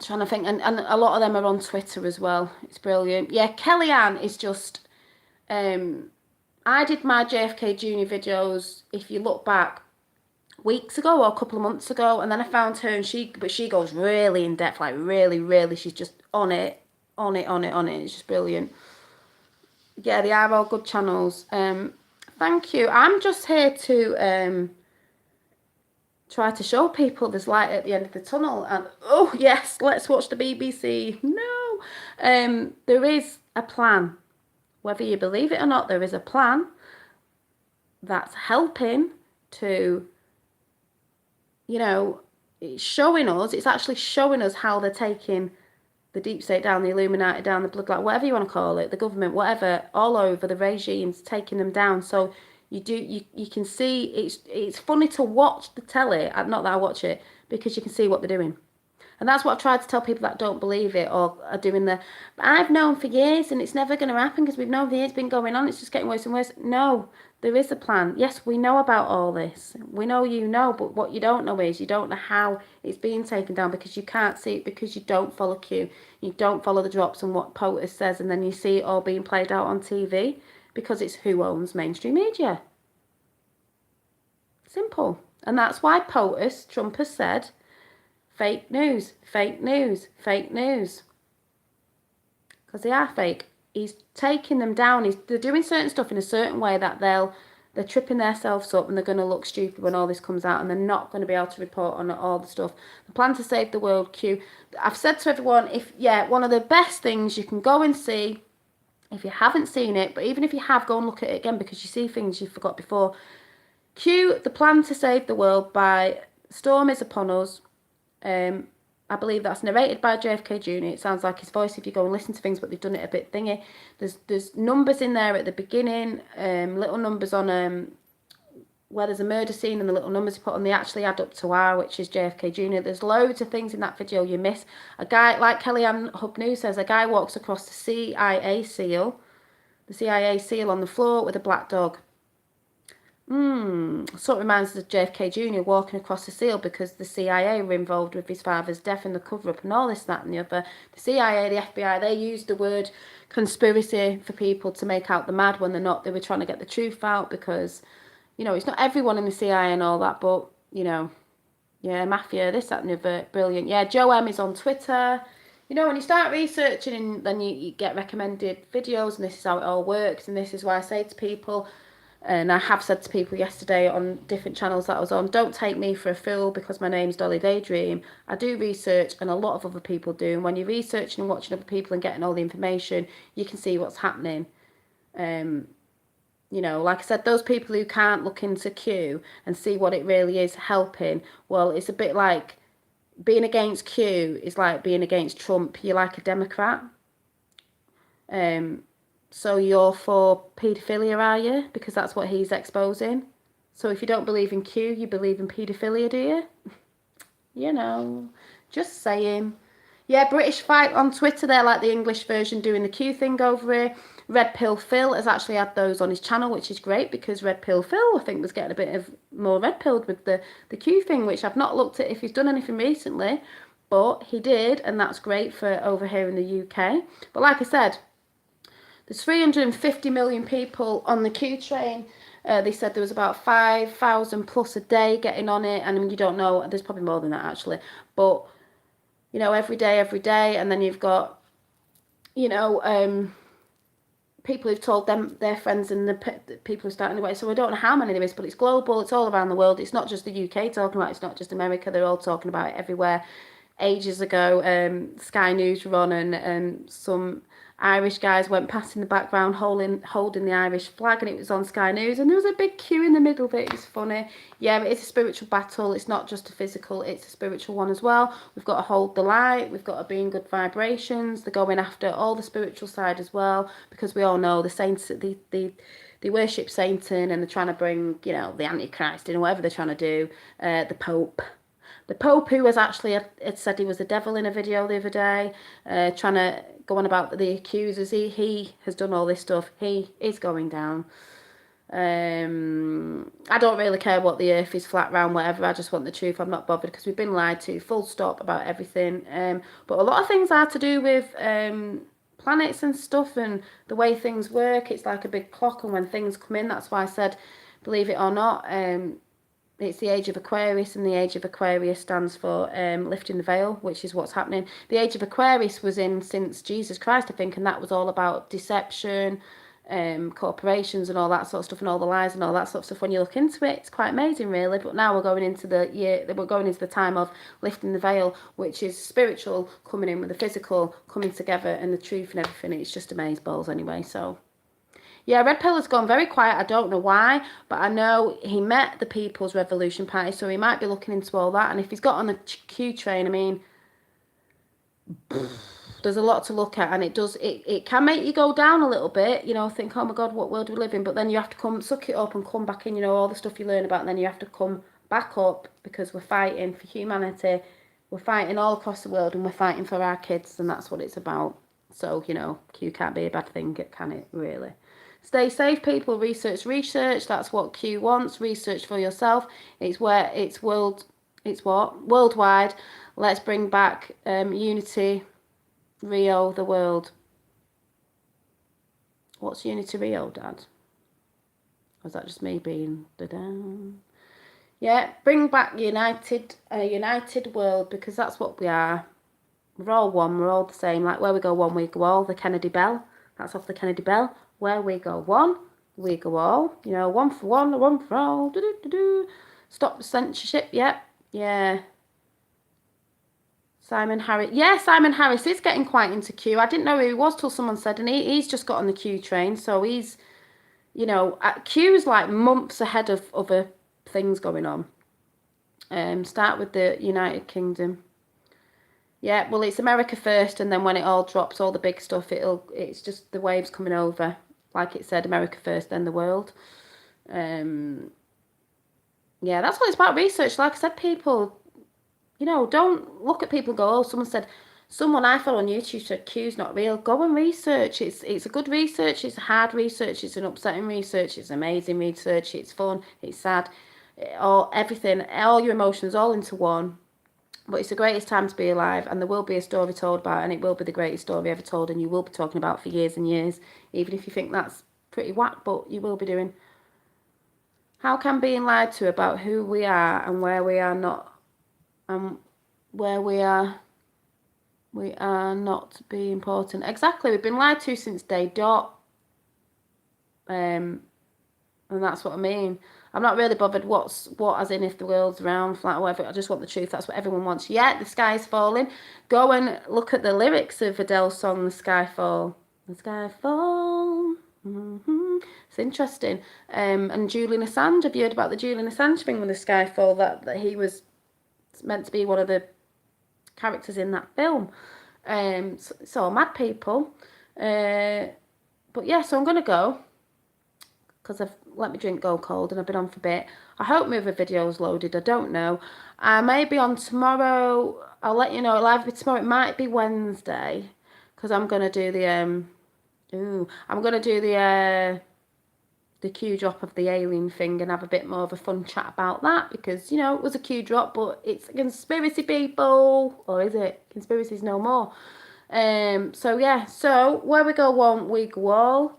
trying to think, and a lot of them are on Twitter as well. It's brilliant. Yeah, Kellyanne is just I did my JFK Jr. videos, if you look back, weeks ago or a couple of months ago, and then I found her, and she goes really in depth, like really, she's just on it. It's just brilliant. Yeah, they are all good channels. Thank you. I'm just here to try to show people there's light at the end of the tunnel, and oh yes, let's watch the BBC. No, there is a plan. Whether you believe it or not, there is a plan that's helping to, you know, it's actually showing us how they're taking the deep state down, the Illuminati down, the bloodline, whatever you want to call it, the government, whatever, all over, the regimes, taking them down. So you can see, it's funny to watch the telly, not that I watch it, because you can see what they're doing. And that's what I've tried to tell people that don't believe it or are doing but I've known for years, and it's never going to happen because we've known for years, it's been going on, it's just getting worse and worse. No, there is a plan. Yes, we know about all this. We know you know, but what you don't know is you don't know how it's being taken down, because you can't see it, because you don't follow Q. You don't follow the drops and what POTUS says, and then you see it all being played out on TV, because it's who owns mainstream media. Simple. And that's why Trump has said, fake news, fake news, fake news. Because they are fake. He's taking them down. They're doing certain stuff in a certain way that they're tripping themselves up and they're going to look stupid when all this comes out, and they're not going to be able to report on all the stuff. The plan to save the world, Q. I've said to everyone, one of the best things you can go and see, if you haven't seen it, but even if you have, go and look at it again, because you see things you forgot before. Q, the plan to save the world by Storm is Upon Us. I believe that's narrated by JFK Jr. It sounds like his voice if you go and listen to things, but they've done it a bit thingy. There's numbers in there at the beginning, little numbers on where there's a murder scene, and the little numbers you put on, they actually add up to R, which is JFK Jr. There's loads of things in that video you miss. A guy, like Kellyanne Hub News says, a guy walks across the CIA seal on the floor with a black dog. Sort of reminds us of JFK Jr. walking across the seal, because the CIA were involved with his father's death and the cover-up and all this, that and the other. The CIA, the FBI, they used the word conspiracy for people to make out the mad when they're not. They were trying to get the truth out, because, it's not everyone in the CIA and all that, but, mafia, this, that and the other, brilliant. Yeah, Joe M is on Twitter. When you start researching, then you get recommended videos, and this is how it all works, and this is why I say to people, and I have said to people yesterday on different channels that I was on, don't take me for a fool because my name's Dolly Daydream. I do research, and a lot of other people do. And when you're researching and watching other people and getting all the information, you can see what's happening. Like I said, those people who can't look into Q and see what it really is helping, well, it's a bit like being against Q is like being against Trump. You're like a Democrat. So you're for paedophilia, are you? Because that's what he's exposing. So if you don't believe in Q, you believe in paedophilia, do you? Just saying. Yeah, British Fight on Twitter, they're like the English version doing the Q thing over here. Red Pill Phil has actually had those on his channel, which is great, because Red Pill Phil, I think, was getting a bit of more red pilled with the Q thing, which I've not looked at if he's done anything recently, but he did, and that's great for over here in the UK. But like I said, there's 350 million people on the Q train. They said there was about 5,000 plus a day getting on it. And I mean, you don't know, there's probably more than that actually. But, every day. And then you've got, people who've told them, their friends, and the people who start anyway. So I don't know how many there is, but it's global. It's all around the world. It's not just the UK talking about it. It's not just America. They're all talking about it everywhere. Ages ago, Sky News were on, and some Irish guys went past in the background holding the Irish flag, and it was on Sky News, and there was a big queue in the middle of it. It's funny. Yeah, it's a spiritual battle. It's not just a physical, it's a spiritual one as well. We've got to hold the light. We've got to be in good vibrations. They're going after all the spiritual side as well, because we all know the saints, they worship Satan, and they're trying to bring, the Antichrist in, whatever they're trying to do. The Pope, who has actually had said he was the devil in a video the other day, trying to go on about the accusers. He has done all this stuff. He is going down. I don't really care what the earth is flat round, whatever. I just want the truth. I'm not bothered, because we've been lied to, full stop, about everything. But a lot of things are to do with planets and stuff, and the way things work. It's like a big clock, and when things come in, that's why I said, believe it or not, it's the age of Aquarius, and the age of Aquarius stands for lifting the veil, which is what's happening. The age of Aquarius was in since Jesus Christ, I think, and that was all about deception, corporations and all that sort of stuff, and all the lies and all that sort of stuff. When you look into it, it's quite amazing, really. But now we're going into the time of lifting the veil, which is spiritual coming in with the physical, coming together, and the truth and everything. It's just amazeballs anyway, so... Yeah, Red Pill has gone very quiet. I don't know why, but I know he met the People's Revolution Party, so he might be looking into all that. And if he's got on the Q train, I mean, there's a lot to look at, and it can make you go down a little bit, think, oh my God, what world do we live in? But then you have to suck it up and come back in, all the stuff you learn about, and then you have to come back up, because we're fighting for humanity. We're fighting all across the world, and we're fighting for our kids, and that's what it's about. So, Q can't be a bad thing, can it, really? Stay safe, people. Research. That's what Q wants. Research for yourself. It's worldwide. Let's bring back unity. Rio, the world. What's unity Rio, Dad? Or is that just me being the down? Yeah, bring back a united world, because that's what we are. We're all one. We're all the same. Like where we go one, we go all. The Kennedy Bell. That's off the Kennedy Bell. Where we go one, we go all. You know, one for one, one for all. Do do do do. Stop the censorship. Yep. Yeah. Simon Harris. Yeah, Simon Harris is getting quite into Q. I didn't know who he was till someone said, and he's just got on the Q train. So he's, you know, Q's like months ahead of other things going on. Start with the United Kingdom. Yeah, well, it's America first, and then when it all drops, all the big stuff, it's just the waves coming over. Like it said, America first, then the world. Um, yeah, that's what it's about research. Like I said, people, you know, don't look at people and go, oh, someone I follow on YouTube said Q's not real. Go and research. It's a good research. It's a hard research. It's an upsetting research. It's amazing research. It's fun. It's sad. All everything, all your emotions, all into one. But it's the greatest time to be alive, and there will be a story told about it, and it will be the greatest story ever told, and you will be talking about it for years and years, even if you think that's pretty whack, but you will be doing. How can being lied to about who we are and where we are not, and where we are not be important? Exactly, we've been lied to since day dot, and that's what I mean. I'm not really bothered what, as in if the world's round, flat, whatever. I just want the truth. That's what everyone wants. Yeah, the sky's falling. Go and look at the lyrics of Adele's song, The Sky Fall. The Sky Fall. It's interesting. And Julian Assange, have you heard about the Julian Assange thing with the Skyfall? That he was meant to be one of the characters in that film. So mad people. But yeah, so I'm going to go, because I've let my drink go cold and I've been on for a bit. I hope my other video's loaded. I don't know. I may be on tomorrow. I'll let you know. It'll either be tomorrow. It might be Wednesday, because I'm gonna do the I'm gonna do the Q drop of the alien thing and have a bit more of a fun chat about that, because you know it was a Q drop, but it's a conspiracy, people, or is it? Conspiracies no more. So yeah. So where we go one, we go all.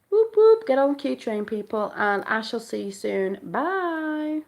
Whoop whoop, get on Q train, people, and I shall see you soon. Bye.